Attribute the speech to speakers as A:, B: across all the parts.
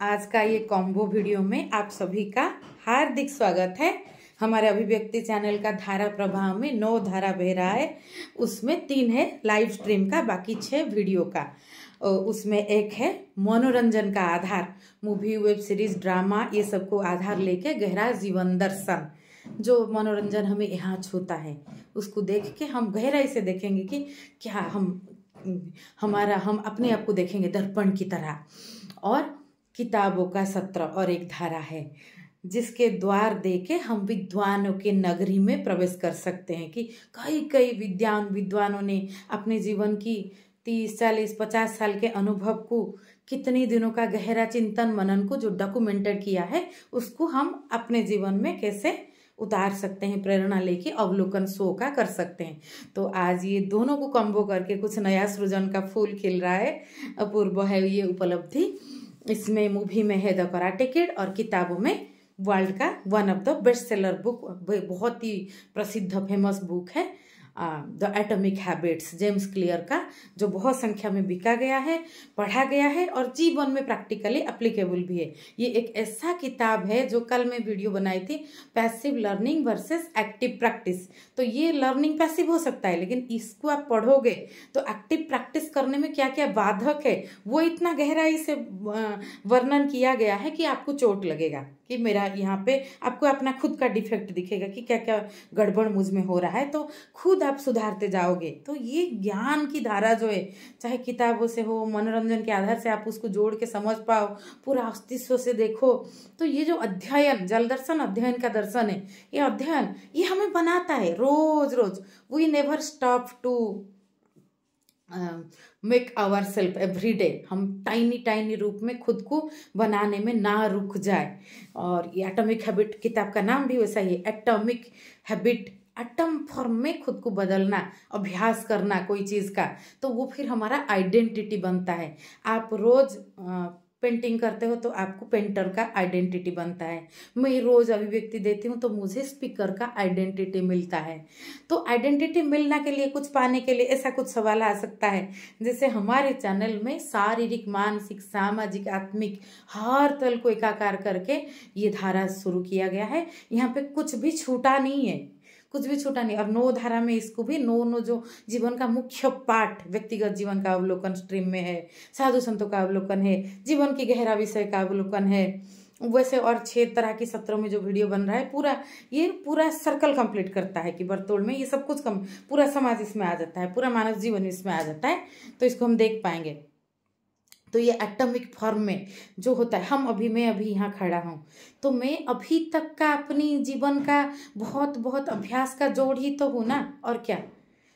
A: आज का ये कॉम्बो वीडियो में आप सभी का हार्दिक स्वागत है। हमारे अभिव्यक्ति चैनल का धारा प्रभाव में 9 धारा बह रहा है, उसमें 3 है लाइव स्ट्रीम का, बाकी 6 वीडियो का। उसमें एक है मनोरंजन का आधार, मूवी, वेब सीरीज, ड्रामा, ये सबको आधार लेके गहरा जीवन दर्शन। जो मनोरंजन हमें यहाँ छूता है उसको देख के हम गहराई से देखेंगे कि क्या हम अपने आप को देखेंगे दर्पण की तरह। और किताबों का सत्र और एक धारा है जिसके द्वार दे के हम विद्वानों के नगरी में प्रवेश कर सकते हैं कि कई विद्वानों ने अपने जीवन की 30, 40, 50 साल के अनुभव को, कितने दिनों का गहरा चिंतन मनन को जो डॉक्यूमेंटेड किया है, उसको हम अपने जीवन में कैसे उतार सकते हैं, प्रेरणा लेके अवलोकन शो का कर सकते हैं। तो आज ये दोनों को कॉम्बो करके कुछ नया सृजन का फूल खिल रहा है। अपूर्व है ये उपलब्धि। इसमें मूवी में है द कराटे किड और किताबों में वर्ल्ड का one of the best seller book, बहुत ही प्रसिद्ध फेमस बुक है the atomic habits, James clear का, जो बहुत संख्या में बिका गया है, पढ़ा गया है और जीवन में प्रैक्टिकली एप्लीकेबल भी है। ये एक ऐसा किताब है जो कल मैं वीडियो बनाई थी, passive learning versus active practice. तो ये लर्निंग पैसिव हो सकता है, लेकिन इसको आप पढ़ोगे तो एक्टिव प्रैक्टिस करने में क्या क्या बाधक है वो इतना गहराई से वर्णन किया गया है कि आपको चोट लगेगा कि मेरा यहाँ पे आपको अपना खुद का डिफेक्ट दिखेगा कि क्या क्या गड़बड़ मुझ में हो रहा है, तो खुद आप सुधारते जाओगे। तो ये ज्ञान की धारा जो है, चाहे किताबों से हो, मनोरंजन के आधार से आप उसको जोड़ के समझ पाओ, पूरा अस्तित्व से देखो, तो ये जो अध्ययन, जल दर्शन अध्ययन का दर्शन है, ये अध्ययन ये हमें बनाता है रोज रोज। We never stop to make our self every day. हम टाइनी रूप में खुद को बनाने में ना रुक जाए। और ये एटॉमिक हैबिट किताब का नाम भी वैसा ही है, एटॉमिक हैबिट। एटम फॉर्म में खुद को बदलना, अभ्यास करना कोई चीज़ का, तो वो फिर हमारा आइडेंटिटी बनता है। आप रोज पेंटिंग करते हो तो आपको पेंटर का आइडेंटिटी बनता है। मैं रोज अभिव्यक्ति देती हूँ तो मुझे स्पीकर का आइडेंटिटी मिलता है। तो आइडेंटिटी मिलने के लिए, कुछ पाने के लिए ऐसा कुछ सवाल आ सकता है। जैसे हमारे चैनल में शारीरिक, मानसिक, सामाजिक, आत्मिक हर तल को एकाकार करके ये धारा शुरू किया गया है। यहाँ पे कुछ भी छूटा नहीं है, कुछ भी छूटा नहीं। और 9 धारा में इसको भी 9 जो जीवन का मुख्य पाठ, व्यक्तिगत जीवन का अवलोकन स्ट्रीम में है, साधु संतों का अवलोकन है, जीवन की गहरा विषय का अवलोकन है, वैसे और 6 तरह के सत्रों में जो वीडियो बन रहा है, ये पूरा सर्कल कंप्लीट करता है कि वर्तुल में ये सब कुछ पूरा समाज इसमें आ जाता है, पूरा मानव जीवन इसमें आ जाता है। तो इसको हम देख पाएंगे। तो ये एटॉमिक फॉर्म में जो होता है, मैं अभी यहाँ खड़ा हूँ, तो मैं अभी तक का अपनी जीवन का बहुत अभ्यास का जोड़ ही तो हूँ ना। और क्या,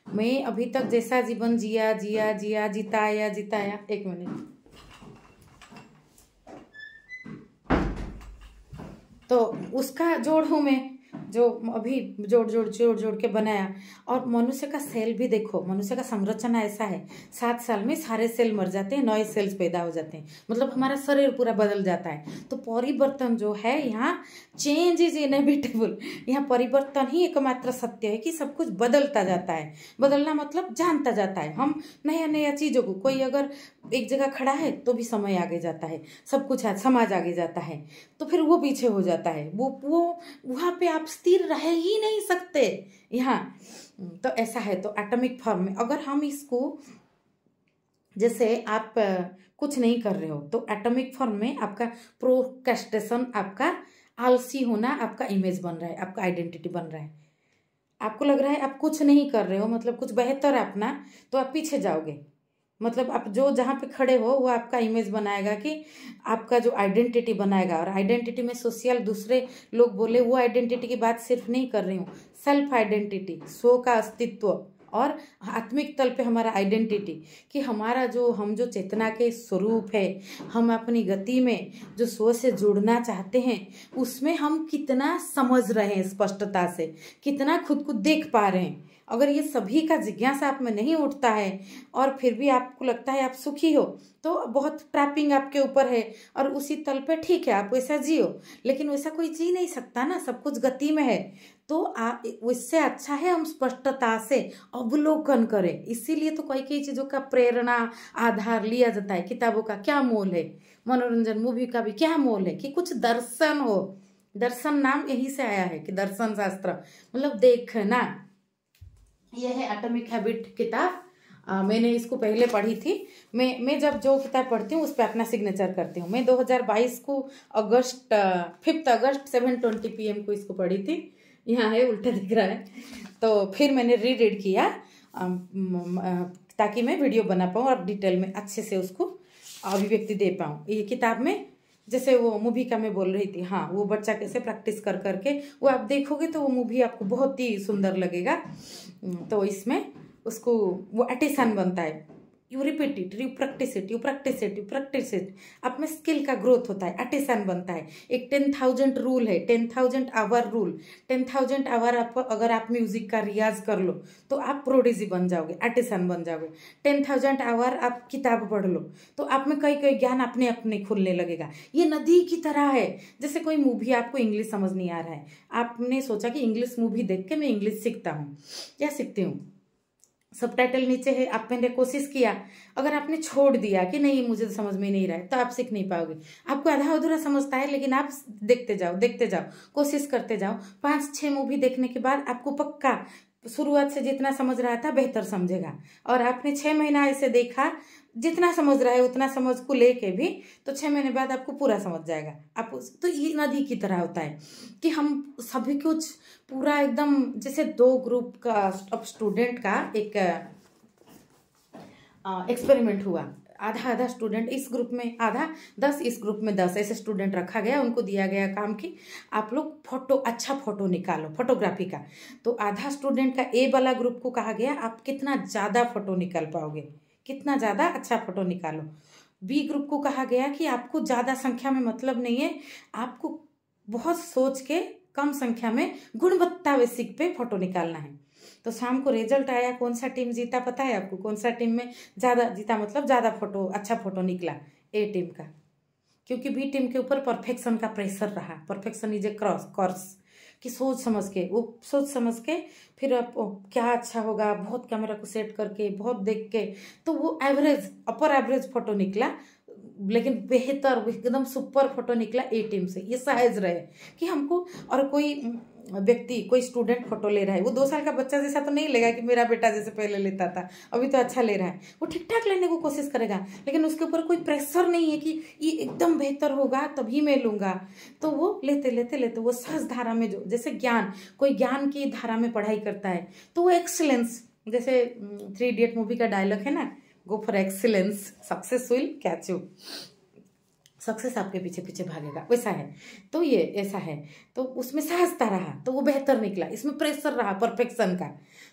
A: मैं अभी तक जैसा जीवन जिया, जिताया। एक मिनट, तो उसका जोड़ हूँ मैं, जो अभी जोड़ के बनाया। और मनुष्य का सेल भी देखो, मनुष्य का संरचना ऐसा है, 7 साल में सारे सेल मर जाते हैं, नए सेल्स पैदा हो जाते हैं, मतलब हमारा शरीर पूरा बदल जाता है। तो परिवर्तन जो है यहाँ, चेंज इज इनएविटेबल, यहाँ परिवर्तन ही एकमात्र सत्य है कि सब कुछ बदलता जाता है। बदलना मतलब जानता जाता है। हम नया चीजों को, कोई अगर एक जगह खड़ा है तो भी समय आगे जाता है, सब कुछ समाज आगे जाता है, तो फिर वो पीछे हो जाता है। वो वहां पे आप स्थिर रह ही नहीं सकते यहाँ। तो ऐसा है। तो एटॉमिक फॉर्म में अगर हम इसको, जैसे आप कुछ नहीं कर रहे हो तो एटॉमिक फॉर्म में आपका प्रोक्रेस्टिनेशन, आपका आलसी होना, आपका इमेज बन रहा है, आपका आइडेंटिटी बन रहा है। आपको लग रहा है आप कुछ नहीं कर रहे हो, मतलब कुछ बेहतर है अपना, तो आप पीछे जाओगे। मतलब आप जो जहाँ पे खड़े हो वो आपका इमेज बनाएगा, कि आपका जो आइडेंटिटी बनाएगा। और आइडेंटिटी में सोशल, दूसरे लोग बोले वो आइडेंटिटी की बात सिर्फ नहीं कर रही हूँ, सेल्फ आइडेंटिटी, स्व का अस्तित्व, और आत्मिक तल पे हमारा आइडेंटिटी, कि हमारा हम जो चेतना के स्वरूप है, हम अपनी गति में जो स्व से जुड़ना चाहते हैं, उसमें हम कितना समझ रहे हैं स्पष्टता से, कितना खुद को देख पा रहे हैं। अगर ये सभी का जिज्ञासा आप में नहीं उठता है और फिर भी आपको लगता है आप सुखी हो, तो बहुत ट्रैपिंग आपके ऊपर है। और उसी तल पे ठीक है, आप वैसा जियो, लेकिन वैसा कोई जी नहीं सकता ना, सब कुछ गति में है। तो इससे अच्छा है हम स्पष्टता से अवलोकन करें। इसीलिए तो कई चीजों का प्रेरणा आधार लिया जाता है। किताबों का क्या मोल है, मनोरंजन मूवी का भी क्या मोल है कि कुछ दर्शन हो। दर्शन नाम यही से आया है कि दर्शन शास्त्र मतलब देखना। यह है एटॉमिक हैबिट किताब। मैंने इसको पहले पढ़ी थी। मैं जब जो किताब पढ़ती हूँ उस पर अपना सिग्नेचर करती हूँ। मैं 2022 को अगस्त 5 अगस्त 7:20 PM को इसको पढ़ी थी। यहाँ है, उल्टा दिख रहा है। तो फिर मैंने रीड किया ताकि मैं वीडियो बना पाऊँ और डिटेल में अच्छे से उसको अभिव्यक्ति दे पाऊँ। ये किताब में जैसे वो मूवी का मैं बोल रही थी, हाँ, वो बच्चा कैसे प्रैक्टिस कर करके वो आप देखोगे तो वो मूवी आपको बहुत ही सुंदर लगेगा। तो इसमें उसको वो एटिसन बनता है। You repeat it, you practice it, you practice it, you practice it. आप में स्किल का ग्रोथ होता है, एटिसन बनता है। एक 10,000 रूल है, 10,000 आवर रूल। 10,000 आवर अगर आप म्यूजिक का रियाज कर लो तो आप प्रोडिजी बन जाओगे, एटिसन बन जाओगे। 10,000 आवर आप किताब पढ़ लो तो आप में कई कई ज्ञान अपने अपने खुलने लगेगा। ये नदी की तरह है। जैसे कोई मूवी आपको इंग्लिश समझ नहीं आ रहा है, आपने सोचा कि इंग्लिश मूवी देख के मैं इंग्लिश सीखता हूँ या सीखती हूँ, सबटाइटल नीचे है, आपने कोशिश किया, अगर आपने छोड़ दिया कि नहीं मुझे तो समझ में नहीं रहा है तो आप सीख नहीं पाओगे। आपको आधा अधूरा समझता है लेकिन आप देखते जाओ, कोशिश करते जाओ। 5-6 मूवी देखने के बाद आपको पक्का शुरुआत से जितना समझ रहा था बेहतर समझेगा। और आपने 6 महीना ऐसे देखा, जितना समझ रहा है उतना समझ को लेके भी तो 6 महीने बाद आपको पूरा समझ जाएगा। आप तो ये नदी की तरह होता है कि हम सभी कुछ पूरा एकदम जैसे 2 ग्रुप का अब स्टूडेंट का एक एक्सपेरिमेंट हुआ। आधा स्टूडेंट इस ग्रुप में, आधा 10 इस ग्रुप में 10 ऐसे स्टूडेंट रखा गया। उनको दिया गया काम कि आप लोग अच्छा फोटो निकालो, फोटोग्राफी का। तो आधा स्टूडेंट का ए वाला ग्रुप को कहा गया आप कितना ज़्यादा फोटो निकाल पाओगे, कितना ज़्यादा अच्छा फोटो निकालो। बी ग्रुप को कहा गया कि आपको ज़्यादा संख्या में मतलब नहीं है, आपको बहुत सोच के कम संख्या में गुणवत्ता बेसिक पे फोटो निकालना है। तो शाम को रिजल्ट आया, कौन सा टीम जीता पता है आपको? कौन सा टीम में ज़्यादा जीता, मतलब ज़्यादा फोटो, अच्छा फोटो निकला? ए टीम का। क्योंकि बी टीम के ऊपर परफेक्शन का प्रेशर रहा। परफेक्शन इज ए कोर्स कि सोच समझ के फिर क्या अच्छा होगा, बहुत कैमरा को सेट करके, बहुत देख के, तो वो अपर एवरेज फोटो निकला। लेकिन बेहतर एकदम सुपर फोटो निकला ए टीम से। ये सहज रहे कि हमको, और कोई व्यक्ति, कोई स्टूडेंट फोटो ले रहा है, वो 2 साल का बच्चा जैसा तो नहीं लेगा कि मेरा बेटा जैसे पहले लेता था, अभी तो अच्छा ले रहा है। वो ठीक ठाक लेने को कोशिश करेगा लेकिन उसके ऊपर कोई प्रेशर नहीं है कि ये एकदम बेहतर होगा तभी मैं लूँगा। तो वो लेते वो सहज धारा में, जो जैसे कोई ज्ञान की धारा में पढ़ाई करता है तो वो एक्सीलेंस, जैसे 3 इडियट मूवी का डायलॉग है ना, go for excellence, success will catch you, success आपके पीछे पीछे भागेगा, वैसा है। तो ये ऐसा है, तो उसमें सहजता रहा तो वो बेहतर निकला। इसमें प्रेशर रहा परफेक्शन का।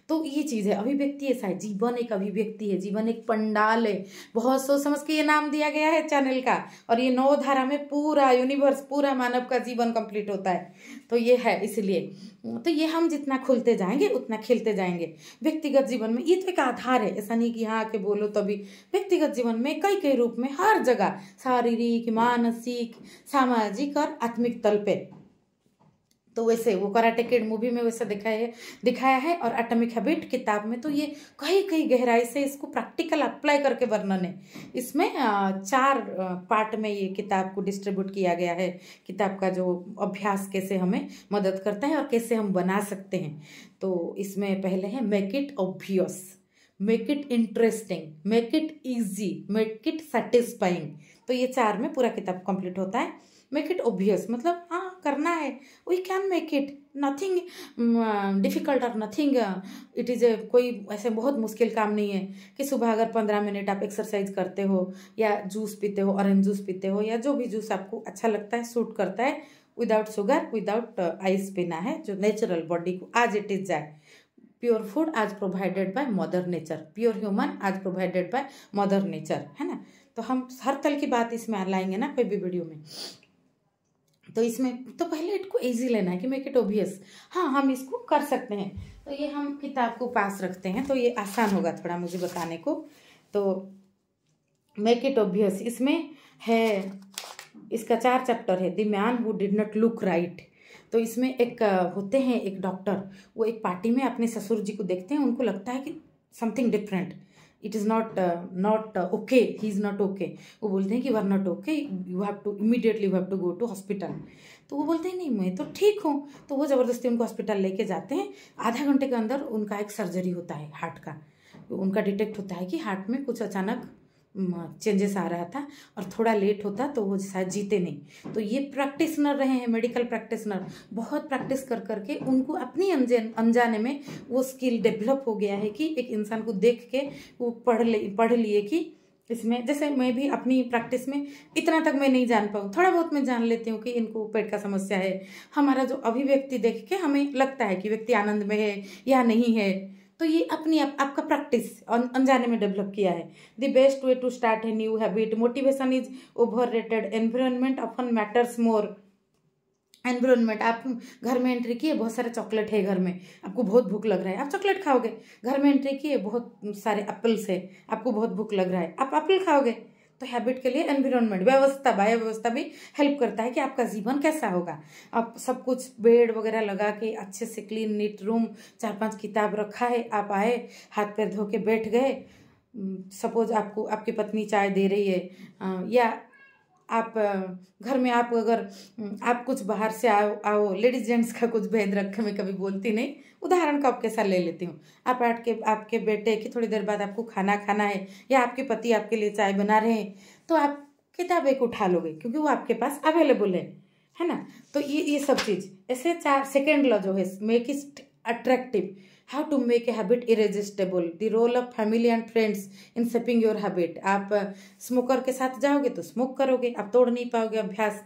A: तो ये चीज़ है, अभिव्यक्ति ऐसा है। जीवन एक अभिव्यक्ति है, जीवन एक पंडाल है। बहुत सोच समझ के ये नाम दिया गया है चैनल का। और ये 9 धारा में पूरा यूनिवर्स, पूरा मानव का जीवन कंप्लीट होता है। तो ये है, इसलिए तो ये हम जितना खुलते जाएंगे उतना खिलते जाएंगे। व्यक्तिगत जीवन में ये तो एक आधार है, ऐसा नहीं कि यहाँ आके बोलो तभी। व्यक्तिगत जीवन में कई रूप में, हर जगह, शारीरिक, मानसिक, सामाजिक और आत्मिक तल पे। तो वैसे वो कराटे किड मूवी में वैसा दिखाया है और एटॉमिक हैबिट किताब में तो ये कई गहराई से इसको प्रैक्टिकल अप्लाई करके वर्णन है। इसमें 4 पार्ट में ये किताब को डिस्ट्रीब्यूट किया गया है। किताब का जो अभ्यास कैसे हमें मदद करता है और कैसे हम बना सकते हैं। तो इसमें पहले है make it obvious, make it interesting, make it easy, make it satisfying. तो ये 4 में पूरा किताब कंप्लीट होता है। मेक इट ऑब्वियस मतलब हाँ करना है, we can make it, nothing difficult और नथिंग इट इज़ कोई ऐसे बहुत मुश्किल काम नहीं है कि सुबह अगर 15 मिनट आप एक्सरसाइज करते हो या जूस पीते हो, ऑरेंज जूस पीते हो या जो भी जूस आपको अच्छा लगता है, सूट करता है, विदाउट शुगर, विदाउट आइस पीना है, जो नेचुरल बॉडी को आज इट इज जाए। प्योर फूड आज provided by mother nature, pure human आज प्रोवाइडेड बाय मदर नेचर, है ना। तो हम हर तल की बात इसमें लाएंगे ना कोई भी वीडियो में। तो इसमें तो पहले इसको इजी लेना है कि मेक इट ऑब्वियस, हाँ हम इसको कर सकते हैं। तो ये हम किताब को पास रखते हैं तो ये आसान होगा थोड़ा मुझे बताने को। तो मेक इट ऑब्वियस इसमें है, इसका 4 चैप्टर है। The man who did not look right. तो इसमें एक होते हैं एक डॉक्टर, वो एक पार्टी में अपने ससुर जी को देखते हैं, उनको लगता है कि something different, it is not okay, he is not okay. वो बोलते हैं कि you are not okay, you have to immediately you have to go to hospital. तो वो बोलते हैं नहीं मैं तो ठीक हूँ। तो वो ज़बरदस्ती उनको हॉस्पिटल लेके जाते हैं। आधा घंटे के अंदर उनका एक सर्जरी होता है हार्ट का। उनका डिटेक्ट होता है कि हार्ट में कुछ अचानक चेंजेस आ रहा था और थोड़ा लेट होता तो वो शायद जीते नहीं। तो ये प्रैक्टिशनर रहे हैं, मेडिकल प्रैक्टिशनर, बहुत प्रैक्टिस कर करके उनको अपनी अनजाने में वो स्किल डेवलप हो गया है कि एक इंसान को देख के वो पढ़ लिए कि इसमें, जैसे मैं भी अपनी प्रैक्टिस में इतना तक मैं नहीं जान पाऊँ, थोड़ा बहुत मैं जान लेती हूँ कि इनको पेट का समस्या है। हमारा जो अभिव्यक्ति देख के हमें लगता है कि व्यक्ति आनंद में है या नहीं है। तो ये अपनी आपका प्रैक्टिस अनजाने में डेवलप किया है। The best way to start a new habit, motivation is overrated, environment often matters more. Environment, आप घर में एंट्री किए, बहुत सारे चॉकलेट है घर में, आपको बहुत भूख लग रहा है, आप चॉकलेट खाओगे। घर में एंट्री किए, बहुत सारे एप्पल्स है, आपको बहुत भूख लग रहा है, आप एप्पल खाओगे। तो हैबिट के लिए एनवायरमेंट, व्यवस्था, बाह्य व्यवस्था भी हेल्प करता है कि आपका जीवन कैसा होगा। आप सब कुछ बेड वगैरह लगा के अच्छे से क्लीन नीट रूम, 4-5 किताब रखा है, आप आए, हाथ पैर धो के बैठ गए। सपोज आपको आपकी पत्नी चाय दे रही है, या आप घर में आप अगर आप कुछ बाहर से आओ लेडीज जेंट्स का कुछ भेद रखे, मैं कभी बोलती नहीं, उदाहरण का आपके साथ ले लेती हूँ। आप आपके बेटे की थोड़ी देर बाद आपको खाना खाना है, या आपके पति आपके लिए चाय बना रहे हैं, तो आप किताब एक उठा लोगे क्योंकि वो आपके पास अवेलेबल है ना। तो ये सब चीज़ ऐसे 4 सेकेंड लॉ जो है, make it attractive, how to make a habit irresistible, the role of family and friends in shaping your habit. आप स्मोकर के साथ जाओगे तो स्मोक करोगे, आप तोड़ नहीं पाओगे अभ्यास।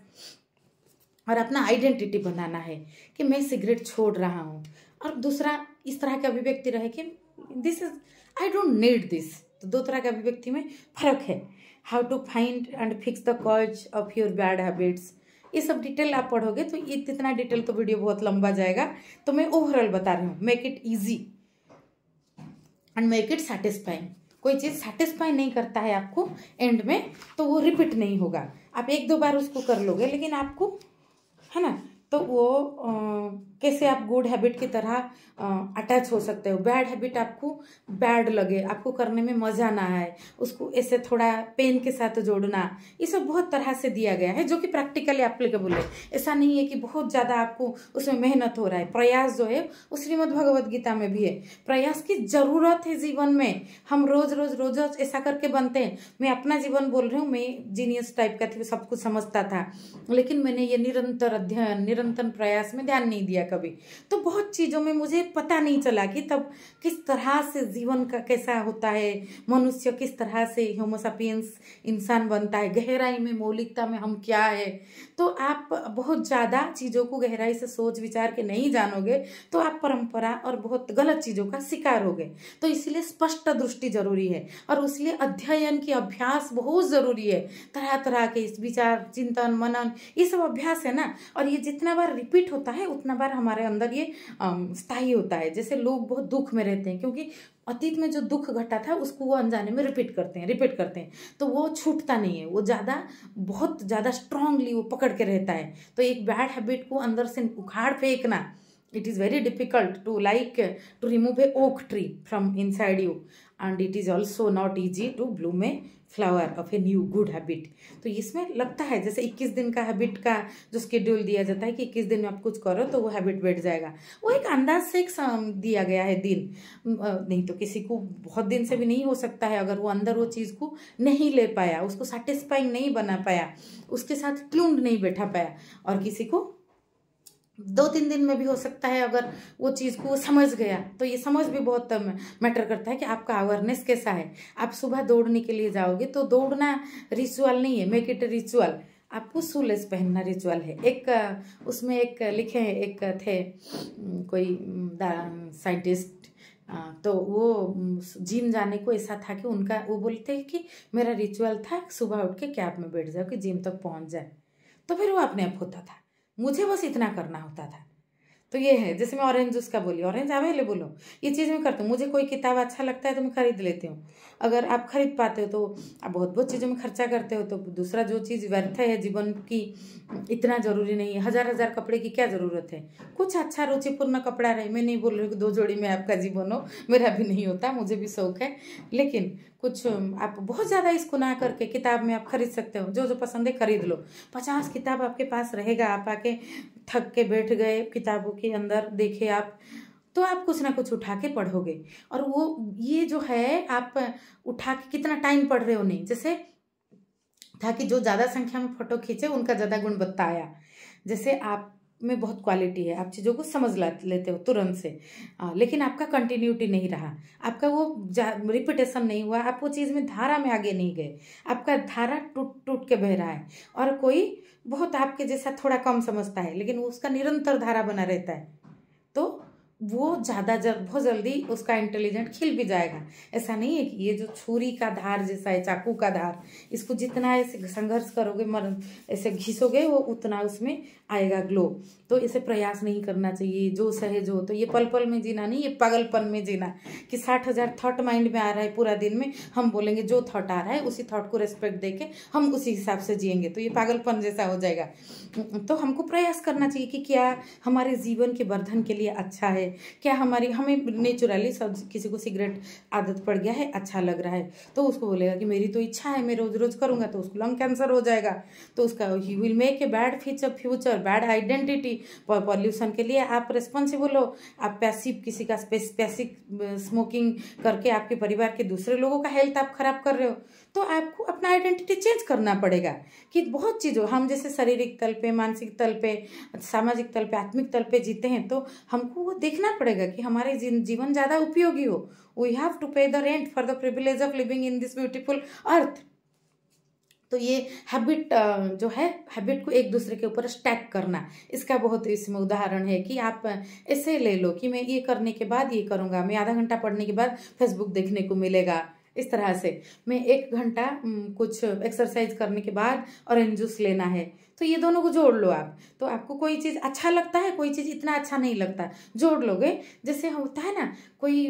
A: और अपना आइडेंटिटी बनाना है कि मैं सिगरेट छोड़ रहा हूँ। और दूसरा इस तरह का अभिव्यक्ति रहे कि this is, I don't need this. तो 2 तरह के अभिव्यक्ति में फर्क है। How to find and fix the cause of your bad habits, ये सब डिटेल आप पढ़ोगे तो इतना डिटेल तो वीडियो बहुत लंबा जाएगा। तो मैं ओवरऑल बता रही हूँ, make it easy and make it satisfying. कोई चीज़ सेटिस्फाई नहीं करता है आपको एंड में, तो वो रिपीट नहीं होगा। आप 1-2 बार उसको कर लोगे, लेकिन आपको, है ना, तो वो कैसे आप गुड हैबिट की तरह अटैच हो सकते हो। बैड हैबिट आपको बैड लगे, आपको करने में मजा ना आए, उसको ऐसे थोड़ा पेन के साथ जोड़ना, ये सब बहुत तरह से दिया गया है जो कि प्रैक्टिकली एप्लीकेबल है। ऐसा नहीं है कि बहुत ज़्यादा आपको उसमें मेहनत हो रहा है। प्रयास जो है वो श्रीमद् भगवद गीता में भी है, प्रयास की जरूरत है जीवन में। हम रोज रोज ऐसा करके बनते हैं। मैं अपना जीवन बोल रही हूँ, मैं जीनियस टाइप का थी, सब कुछ समझता था, लेकिन मैंने ये निरंतर अध्ययन, निरंतर प्रयास में ध्यान नहीं दिया कभी। तो बहुत चीज़ों में मुझे पता नहीं चला कि तब किस तरह से जीवन का कैसा होता है, मनुष्य किस तरह से होमोसापियंस इंसान बनता है, गहराई में, मौलिकता में हम क्या है। तो आप बहुत ज़्यादा चीज़ों को गहराई से सोच विचार के नहीं जानोगे तो आप परंपरा और बहुत गलत चीज़ों का शिकार होगे। तो इसलिए स्पष्ट दृष्टि जरूरी है, और इसलिए अध्ययन की अभ्यास बहुत जरूरी है। तरह तरह के इस विचार, चिंतन, मनन, ये सब अभ्यास है ना। और ये जितना बार रिपीट होता है उतना बार हमारे अंदर ये स्थायी होता है। जैसे लोग बहुत दुख में रहते हैं क्योंकि अतीत में जो दुख घटा था उसको वो अनजाने में रिपीट करते हैं, तो वो छूटता नहीं है, वो बहुत ज़्यादा स्ट्रांगली वो पकड़ के रहता है। तो एक बैड हैबिट को अंदर से उखाड़ फेंकना, it is very difficult to remove a oak tree from inside you, and it is also not easy to bloom a flower of a new good habit। तो इसमें लगता है जैसे 21 दिन का हैबिट का जो शेड्यूल दिया जाता है कि 21 दिन में आप कुछ करो तो वो हैबिट बैठ जाएगा, वो एक अंदाज से एक दिया गया है दिन। नहीं तो किसी को बहुत दिन से भी नहीं हो सकता है, अगर वो अंदर वो चीज़ को नहीं ले पाया, उसको सेटिस्फाइंग नहीं बना पाया, उसके साथ ट्यून्ड नहीं बैठा पाया। और किसी को 2-3 दिन में भी हो सकता है अगर वो चीज़ को समझ गया। तो ये समझ भी बहुत मैटर करता है कि आपका अवेयरनेस कैसा है। आप सुबह दौड़ने के लिए जाओगे तो दौड़ना रिचुअल नहीं है, मेक इट रिचुअल। आपको शूलेस पहनना रिचुअल है। एक उसमें एक लिखे हैं, एक थे कोई साइंटिस्ट, तो वो जिम जाने को ऐसा था कि उनका, वो बोलते हैं कि मेरा रिचुअल था सुबह उठ के कैब में बैठ जाओ कि जिम तक पहुंच जाए। तो फिर वो अपने आप होता था, मुझे बस इतना करना होता था। तो ये है, जैसे मैं ऑरेंज जूस का बोली, ऑरेंज अवेलेबल हो, ये चीज़ मैं करती हूँ। मुझे कोई किताब अच्छा लगता है तो मैं खरीद लेती हूँ। अगर आप खरीद पाते हो तो आप बहुत बहुत चीज़ों में खर्चा करते हो। तो दूसरा जो चीज़ व्यर्थ है जीवन की, इतना जरूरी नहीं है। हजार हजार कपड़े की क्या जरूरत है। कुछ अच्छा रुचिपूर्ण कपड़ा रहे। मैं नहीं बोल रही कि 2 जोड़ी में आपका जीवन हो, मेरा भी नहीं होता, मुझे भी शौक है। लेकिन कुछ आप बहुत ज़्यादा इसको ना करके किताब में आप खरीद सकते हो। जो जो पसंद है खरीद लो। 50 किताब आपके पास रहेगा, आप आके थक के बैठ गए किताबों के अंदर, देखे आप, तो आप कुछ ना कुछ उठा के पढ़ोगे। और वो ये जो है आप उठा के कितना टाइम पढ़ रहे हो नहीं, जैसे था कि जो ज़्यादा संख्या में फोटो खींचे उनका ज़्यादा गुणवत्ता आया। जैसे आप में बहुत क्वालिटी है, आप चीज़ों को समझ लेते हो तुरंत से, लेकिन आपका कंटिन्यूटी नहीं रहा, आपका वो रिपीटेशन नहीं हुआ, आप वो चीज़ में धारा में आगे नहीं गए, आपका धारा टूट टूट के बह रहा है। और कोई बहुत आपके जैसा थोड़ा कम समझता है लेकिन उसका निरंतर धारा बना रहता है, तो वो बहुत जल्दी उसका इंटेलिजेंट खिल भी जाएगा। ऐसा नहीं है कि ये जो छुरी का धार जैसा है, चाकू का धार, इसको जितना ऐसे संघर्ष करोगे, ऐसे घिसोगे, वो उतना उसमें आएगा ग्लो। तो इसे प्रयास नहीं करना चाहिए। जो सहेज हो तो ये पल पल में जीना नहीं, ये पागलपन में जीना कि 60,000 थॉट माइंड में आ रहा है पूरा दिन में, हम बोलेंगे जो थॉट आ रहा है उसी थॉट को रेस्पेक्ट देके हम उसी हिसाब से जिएंगे, तो ये पागलपन जैसा हो जाएगा। तो हमको प्रयास करना चाहिए कि क्या हमारे जीवन के वर्धन के लिए अच्छा है, क्या हमें नेचुरली सब किसी को सिगरेट आदत पड़ गया है, अच्छा लग रहा है, तो उसको बोलेगा कि मेरी तो इच्छा है, मैं रोज रोज करूंगा तो उसको लंग कैंसर हो जाएगा, तो उसका he will make a bad future, bad identity. Pollution के लिए आप रिस्पॉन्सिबल हो, आप पैसिव किसी का पैसिव स्मोकिंग करके आपके परिवार के दूसरे लोगों का हेल्थ आप खराब कर रहे हो, तो आपको अपना आइडेंटिटी चेंज करना पड़ेगा। कि बहुत चीज़ों हम जैसे शारीरिक तल पे, मानसिक तल पे, सामाजिक तल पे, आत्मिक तल पे जीते हैं, तो हमको वो देखना पड़ेगा कि हमारे जीवन ज़्यादा उपयोगी हो। We have to pay the rent for the privilege of living in this beautiful earth. तो ये हैबिट जो है, हैबिट को एक दूसरे के ऊपर स्टैक करना, इसका बहुत इसमें उदाहरण है कि आप ऐसे ले लो कि मैं ये करने के बाद ये करूँगा, मैं आधा घंटा पढ़ने के बाद फेसबुक देखने को मिलेगा, इस तरह से मैं 1 घंटा कुछ एक्सरसाइज करने के बाद ऑरेंज जूस लेना है, तो ये दोनों को जोड़ लो आप। तो आपको कोई चीज़ अच्छा लगता है, कोई चीज़ इतना अच्छा नहीं लगता, जोड़ लोगे। जैसे होता है ना, कोई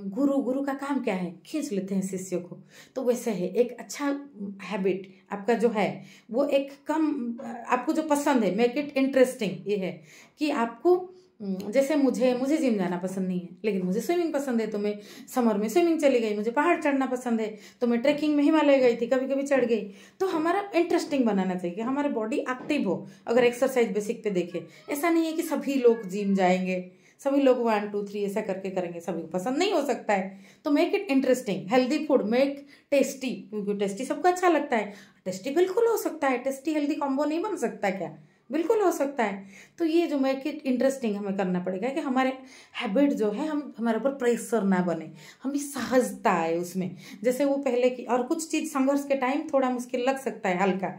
A: गुरु का काम क्या है, खींच लेते हैं शिष्यों को, तो वैसे है एक अच्छा हैबिट आपका जो है वो एक कम, आपको जो पसंद है, मेक इट इंटरेस्टिंग। ये है कि आपको जैसे मुझे जिम जाना पसंद नहीं है लेकिन मुझे स्विमिंग पसंद है, तो मैं समर में स्विमिंग चली गई। मुझे पहाड़ चढ़ना पसंद है तो मैं ट्रैकिंग में हिमालय गई थी, कभी कभी चढ़ गई। तो हमारा इंटरेस्टिंग बनाना चाहिए कि हमारी बॉडी एक्टिव हो। अगर एक्सरसाइज बेसिक पे देखें, ऐसा नहीं है कि सभी लोग जिम जाएंगे, सभी लोग 1 2 3 ऐसा करके करेंगे, सभी को पसंद नहीं हो सकता है। तो make it interesting. Healthy food make tasty, क्योंकि टेस्टी सबको अच्छा लगता है। टेस्टी बिल्कुल हो सकता है, टेस्टी हेल्दी कॉम्बो नहीं बन सकता क्या, बिल्कुल हो सकता है। तो ये जो मेक इट इंटरेस्टिंग हमें करना पड़ेगा कि हमारे हैबिट जो है, हम हमारे ऊपर प्रेशर ना बने, हमें सहजता है उसमें। जैसे वो पहले की, और कुछ चीज़ संघर्ष के टाइम थोड़ा मुश्किल लग सकता है हल्का,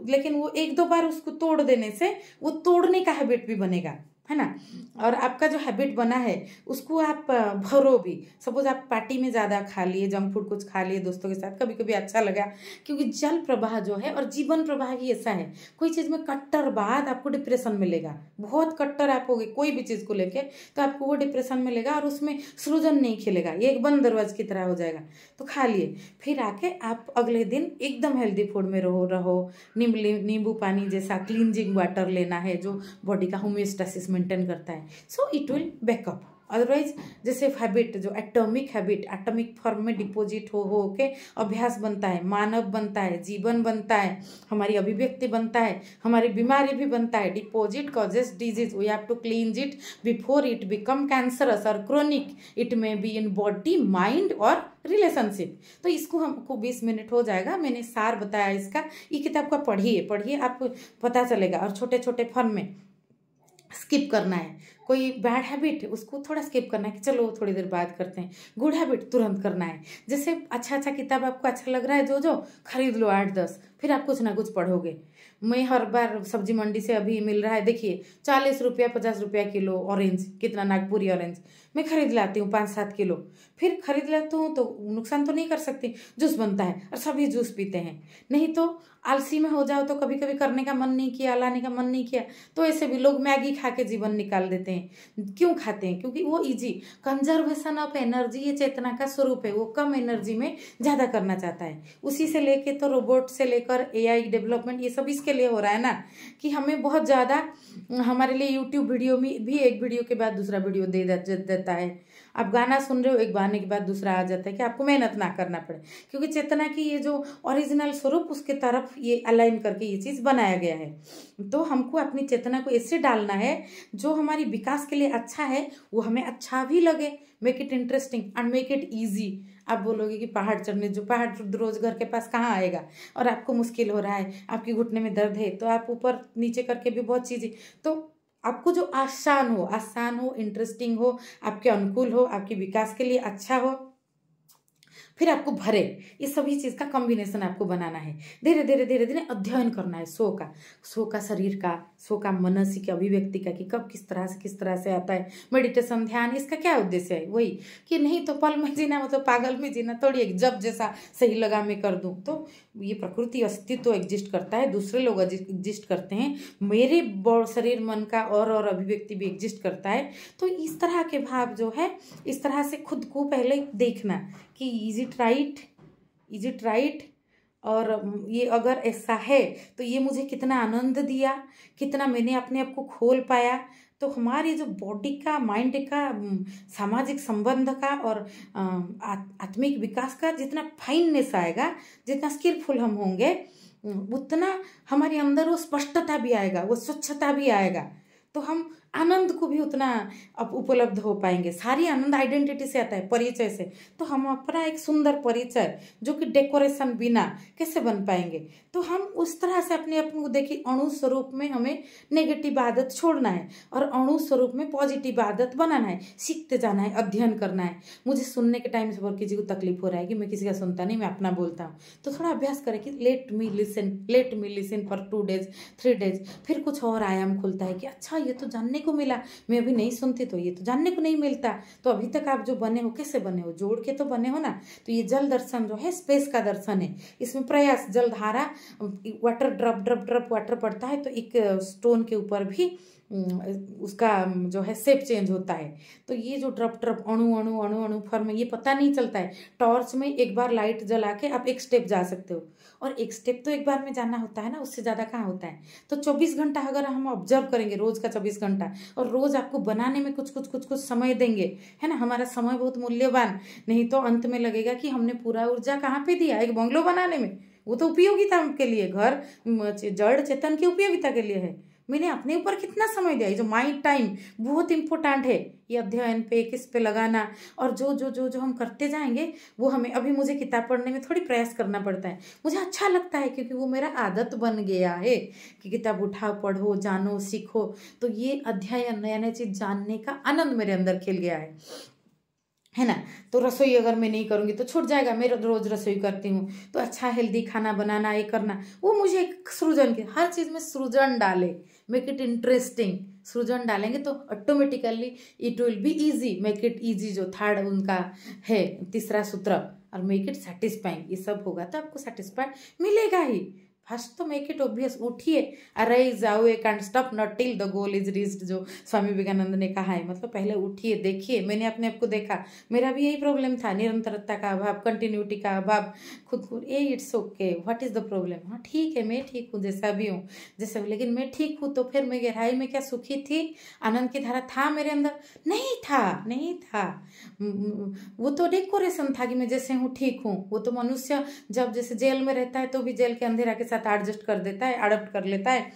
A: लेकिन वो 1 2 बार उसको तोड़ देने से वो तोड़ने का हैबिट भी बनेगा, है ना। और आपका जो हैबिट बना है उसको आप भरो भी। सपोज आप पार्टी में ज़्यादा खा लिए, जंक फूड कुछ खा लिए दोस्तों के साथ, कभी कभी अच्छा लगा, क्योंकि जल प्रवाह जो है और जीवन प्रवाह भी ऐसा है। कोई चीज़ में कट्टर बाद आपको डिप्रेशन मिलेगा, बहुत कट्टर आप होगे कोई भी चीज़ को लेके, तो आपको वो डिप्रेशन मिलेगा और उसमें सृजन नहीं खिलेगा, ये एक बंद दरवाजे की तरह हो जाएगा। तो खा लिए, फिर आके आप अगले दिन एकदम हेल्दी फूड में रहो। नींबू पानी जैसा क्लींजिंग वाटर लेना है जो बॉडी का होम्योस्टेसिस मेंटेन करता है, so it will backup. Otherwise जैसे हैबिट जो एटॉमिक फॉर्म में डिपोजिट हो के अभ्यास बनता है, मानव बनता है, जीवन बनता है, हमारी अभिव्यक्ति बनता है, हमारी बीमारी भी बनता है। Deposit causes disease, we have to cleanse it before it become cancerous और chronic. It may be in body, mind और रिलेशनशिप। तो इसको हमको 20 मिनट हो जाएगा, मैंने सार बताया इसका। ये किताब का पढ़िए आपको पता चलेगा। और छोटे छोटे फन में स्किप करना है, कोई बैड हैबिट उसको थोड़ा स्किप करना है कि चलो थोड़ी देर बाद करते हैं। गुड हैबिट तुरंत करना है। जैसे अच्छा किताब आपको अच्छा लग रहा है जो खरीद लो 8 10, फिर आप कुछ ना कुछ पढ़ोगे। मैं हर बार सब्जी मंडी से अभी मिल रहा है, देखिए 40 रुपया 50 रुपया किलो ऑरेंज, कितना नागपुरी ऑरेंज, मैं खरीद लाती हूँ 5-7 किलो। फिर खरीद लाती हूँ तो नुकसान तो नहीं कर सकती, जूस बनता है और सभी जूस पीते हैं। नहीं तो आलसी में हो जाओ तो कभी कभी करने का मन नहीं किया, लाने का मन नहीं किया, तो ऐसे भी लोग मैगी खा के जीवन निकाल देते हैं। हैं। क्यों खाते हैं? क्योंकि वो इजी कंजर्वेशन ऑफ एनर्जी ये चेतना का स्वरूप है, वो कम एनर्जी में ज़्यादा करना चाहता है। उसी से लेके तो रोबोट से लेकर AI डेवलपमेंट ये सब इसके लिए हो रहा है ना, कि हमें बहुत ज़्यादा हमारे लिए यूट्यूब वीडियो में भी एक वीडियो के बाद दूसरा वीडियो दे देता है। आप गाना सुन रहे हो, एक गाने के बाद दूसरा आ जाता है कि आपको मेहनत ना करना पड़े, क्योंकि चेतना की ये जो ओरिजिनल स्वरूप उसके तरफ ये अलाइन करके ये चीज़ बनाया गया है। तो हमको अपनी चेतना को ऐसे डालना है जो हमारी विकास के लिए अच्छा है, वो हमें अच्छा भी लगे। Make it interesting and make it easy. आप बोलोगे कि पहाड़ चढ़ने, जो पहाड़ रोज घर के पास कहाँ आएगा, और आपको मुश्किल हो रहा है, आपके घुटने में दर्द है, तो आप ऊपर नीचे करके भी बहुत चीज़ें, तो आपको जो आसान हो, इंटरेस्टिंग हो, आपके अनुकूल हो, आपके विकास के लिए अच्छा हो, फिर आपको भरे, ये सभी चीज़ का कॉम्बिनेशन आपको बनाना है। धीरे धीरे अध्ययन करना है सो का शरीर का, सो का मानसिक अभिव्यक्ति का, कि कब किस तरह से आता है। मेडिटेशन, ध्यान, इसका क्या उद्देश्य है? वही कि नहीं तो पल में जीना मतलब पागल में जीना थोड़ी है, जब जैसा सही लगा मैं कर दूं। तो ये प्रकृति अस्तित्व एग्जिस्ट करता है, दूसरे लोग एग्जिस्ट करते हैं, मेरे शरीर मन का और अभिव्यक्ति भी एग्जिस्ट करता है। तो इस तरह के भाव जो है, इस तरह से खुद को पहले देखना कि इज इट राइट, और ये अगर ऐसा है तो ये मुझे कितना आनंद दिया, कितना मैंने अपने आप को खोल पाया। तो हमारी जो बॉडी का, माइंड का, सामाजिक संबंध का और आत्मिक विकास का जितना फाइननेस आएगा, जितना स्किलफुल हम होंगे, उतना हमारे अंदर वो स्पष्टता भी आएगा, वो स्वच्छता भी आएगा। तो हम आनंद को भी उतना उपलब्ध हो पाएंगे। सारी आनंद आइडेंटिटी से आता है, परिचय से। तो हम अपना एक सुंदर परिचय जो कि डेकोरेशन बिना कैसे बन पाएंगे? तो हम उस तरह से अपने आप को देखिए, अणु स्वरूप में हमें नेगेटिव आदत छोड़ना है और अणु स्वरूप में पॉजिटिव आदत बनाना है। सीखते जाना है, अध्ययन करना है। मुझे सुनने के टाइम से किसी को तकलीफ हो रहा है कि मैं किसी का सुनता नहीं, मैं अपना बोलता हूँ, तो थोड़ा अभ्यास करें कि let me listen for 2 days 3 days। फिर कुछ और आयाम खुलता है कि अच्छा ये तो जानने को मिला, मैं अभी नहीं सुनती तो ये तो जानने को नहीं मिलता। तो अभी तक आप जो बने हो, कैसे बने हो? जोड़ के तो बने हो ना। तो ये जल दर्शन जो है स्पेस का दर्शन है। इसमें प्रयास, जल धारा, वाटर ड्रॉप वाटर पड़ता है तो एक स्टोन के ऊपर भी उसका जो है शेप चेंज होता है। तो ये जो ड्रॉप अणु फॉर्म में ये पता नहीं चलता है। टॉर्च में एक बार लाइट जला के आप एक स्टेप जा सकते हो, और एक स्टेप तो एक बार में जाना होता है ना, उससे ज़्यादा कहाँ होता है। तो 24 घंटा अगर हम ऑब्जर्व करेंगे, रोज का 24 घंटा, और रोज आपको बनाने में कुछ समय देंगे, है ना। हमारा समय बहुत मूल्यवान, नहीं तो अंत में लगेगा कि हमने पूरा ऊर्जा कहाँ पे दिया, एक बंगलो बनाने में। वो तो उपयोगिता के लिए, घर जड़ चेतन की उपयोगिता के लिए है। मैंने अपने ऊपर कितना समय दिया? ये जो माइंड टाइम बहुत इंपॉर्टेंट है, ये अध्ययन पे, किस पे लगाना। और जो हम करते जाएंगे वो हमें, अभी मुझे किताब पढ़ने में थोड़ी प्रयास करना पड़ता है, मुझे अच्छा लगता है क्योंकि वो मेरा आदत बन गया है कि किताब उठाओ, पढ़ो, जानो, सीखो। तो ये अध्ययन, नया नया चीज जानने का आनंद मेरे अंदर खिल गया है ना। तो रसोई अगर मैं नहीं करूँगी तो छूट जाएगा। मैं रोज रसोई करती हूँ, तो अच्छा हेल्दी खाना बनाना, ये करना, वो मुझे एक सृजन की, हर चीज़ में सृजन डाले, मेक इट इंटरेस्टिंग। सृजन डालेंगे तो automatically it will be easy. Make it easy जो थर्ड उनका है, तीसरा सूत्र, और मेक इट सेटिस्फाइंग। ये सब होगा तो आपको सेटिस्फाइड मिलेगा ही। फर्स्ट तो मेक इट ऑब्वियस, उठिए, अराइज आओ, cantt stop not till the goal is reached, जो स्वामी विवेकानंद ने कहा है। मतलब पहले उठिए, देखिए। मैंने अपने आप को देखा, मेरा भी यही प्रॉब्लम था, निरंतरता का अभाव, कंटिन्यूटी का अभाव, खुद को ए it's okay, what is the problem. हाँ ठीक है, मैं ठीक हूँ जैसा भी हूँ, लेकिन मैं ठीक हूँ। तो फिर मैं गहराई में क्या सुखी थी? आनंद की धारा था मेरे अंदर? नहीं था। वो तो डेकोरेशन था कि मैं जैसे हूँ ठीक हूँ। वो तो मनुष्य जब जैसे जेल में रहता है तो भी जेल के अंधेरा के साथ एडजस्ट कर देता है, अडप्ट कर लेता है,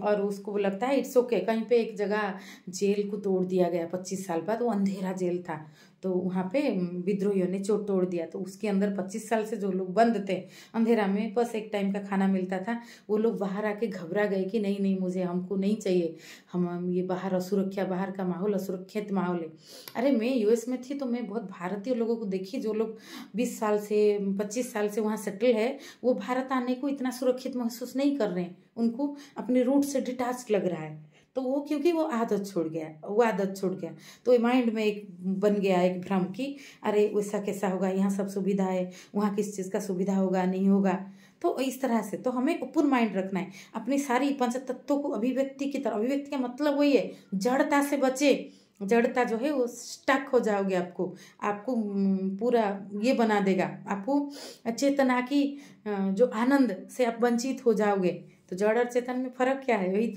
A: और उसको वो लगता है इट्स ओके। कहीं पे एक जगह जेल को तोड़ दिया गया 25 साल बाद, वो अंधेरा जेल था, तो वहाँ पे विद्रोहियों ने चोट तोड़ दिया। तो उसके अंदर 25 साल से जो लोग बंद थे अंधेरा में, बस एक टाइम का खाना मिलता था, वो लोग बाहर आके घबरा गए कि नहीं मुझे, हमको नहीं चाहिए, हम ये बाहर असुरक्षा, बाहर का माहौल असुरक्षित माहौल है। अरे मैं यूएस में थी तो मैं बहुत भारतीय लोगों को देखी, जो लोग 20 साल से 25 साल से वहाँ सेटल है, वो भारत आने को इतना सुरक्षित महसूस नहीं कर रहे हैं, उनको अपने रूट से डिटैच लग रहा है। तो वो क्योंकि वो आदत छूट गया, तो माइंड में एक बन गया एक भ्रम कि अरे वैसा कैसा होगा, यहाँ सब सुविधा है, वहाँ किस चीज़ का सुविधा होगा, नहीं होगा। तो इस तरह से तो हमें ओपन माइंड रखना है, अपनी सारी पंच तत्वों को अभिव्यक्ति की तरह, अभिव्यक्ति का मतलब वही है जड़ता से बचे। जड़ता जो है वो स्टक हो जाओगे, आपको पूरा ये बना देगा, आपको चेतना की जो आनंद से आप वंचित हो जाओगे। तो जड़ और चेतन में फर्क क्या है, वही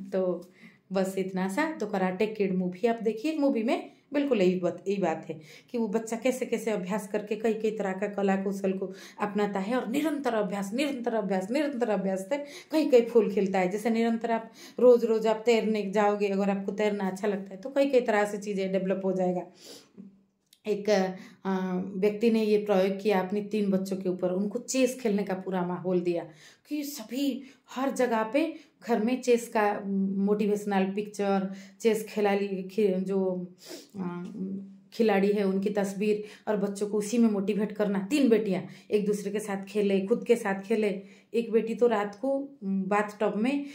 A: तो बस इतना सा। तो कराटे किड मूवी आप देखिए, मूवी में बिल्कुल यही बात है कि वो बच्चा कैसे कैसे अभ्यास करके कई कई तरह का कला कौशल को अपनाता है, और निरंतर अभ्यास से कई कई फूल खिलता है। जैसे निरंतर आप रोज आप तैरने जाओगे, अगर आपको तैरना अच्छा लगता है तो कई कई तरह से चीज़ें डेवलप हो जाएगा। एक व्यक्ति ने ये प्रयोग किया अपनी 3 बच्चों के ऊपर, उनको चेस खेलने का पूरा माहौल दिया कि सभी हर जगह पे घर में चेस का मोटिवेशनल पिक्चर, चेस खिलाड़ी है उनकी तस्वीर, और बच्चों को उसी में मोटिवेट करना। 3 बेटियां एक दूसरे के साथ खेले, खुद के साथ खेले। एक बेटी तो रात को बाथ टब में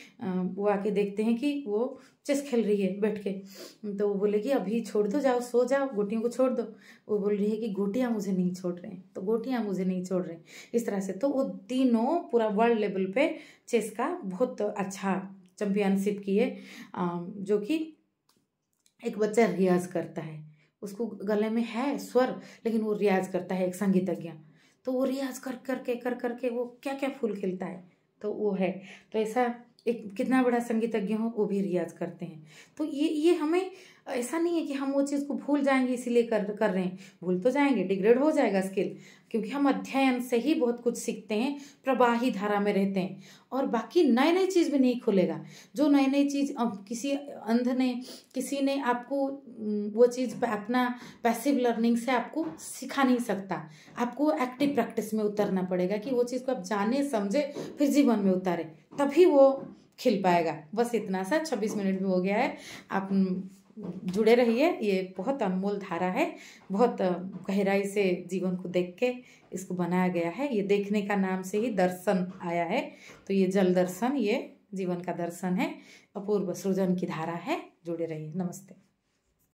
A: वो आके देखते हैं कि वो चेस खेल रही है बैठ के, तो वो बोलेगी अभी छोड़ दो, जाओ सो जाओ, गोटियों को छोड़ दो। वो बोल रही है कि गोटियां मुझे नहीं छोड़ रहे हैं, तो गोटियां मुझे नहीं छोड़ रहे हैं। इस तरह से तो वो तीनों पूरा वर्ल्ड लेवल पे चेस का बहुत अच्छा चैंपियनशिप किए। जो कि एक बच्चा रियाज करता है, उसको गले में है स्वर, लेकिन वो रियाज करता है, एक संगीतज्ञ, तो वो रियाज कर करके वो क्या क्या फूल खिलता है, तो वो है। तो ऐसा एक कितना बड़ा संगीतज्ञ हो वो भी रियाज करते हैं। तो ये हमें ऐसा नहीं है कि हम वो चीज़ को भूल जाएंगे इसीलिए कर रहे हैं, भूल तो जाएंगे, डिग्रेड हो जाएगा स्किल, क्योंकि हम अध्ययन से ही बहुत कुछ सीखते हैं, प्रवाही धारा में रहते हैं, और बाकी नई चीज़ भी नहीं खुलेगा। जो नई चीज़ किसी अंध ने, किसी ने आपको वो चीज़ अपना पैसिव लर्निंग से आपको सिखा नहीं सकता, आपको एक्टिव प्रैक्टिस में उतरना पड़ेगा कि वो चीज़ को आप जाने समझे फिर जीवन में उतारे, तभी वो खिल पाएगा। बस इतना सा, 26 मिनट में हो गया है। आप जुड़े रहिए, ये बहुत अनमोल धारा है, बहुत गहराई से जीवन को देख के इसको बनाया गया है। ये देखने का नाम से ही दर्शन आया है, तो ये जल दर्शन, ये जीवन का दर्शन है, अपूर्व सृजन की धारा है। जुड़े रहिए, नमस्ते।